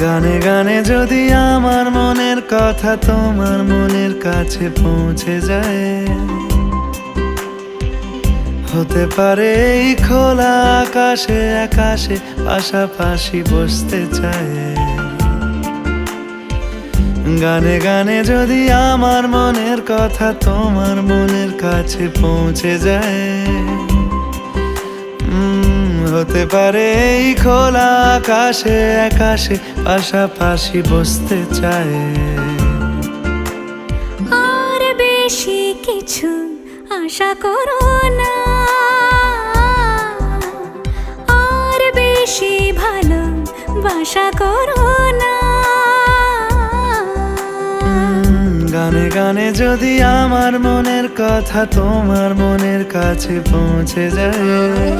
গানে গানে যদি আমার মনের কথা তোমার মনের কাছে পৌঁছে যায়, হতে পারে এই খোলা আকাশে আকাশে পাশাপাশি বসতে চায়। গানে গানে যদি আমার মনের কথা তোমার মনের কাছে পৌঁছে যায়, হতে পারে এই খোলা আকাশে আকাশে পাশাপাশি বসতে চায়। আর বেশি কিছু আশা করো না, আর বেশি ভালোবাসা করো না। গানে গানে যদি আমার মনের কথা তোমার মনের কাছে পৌঁছে যায়,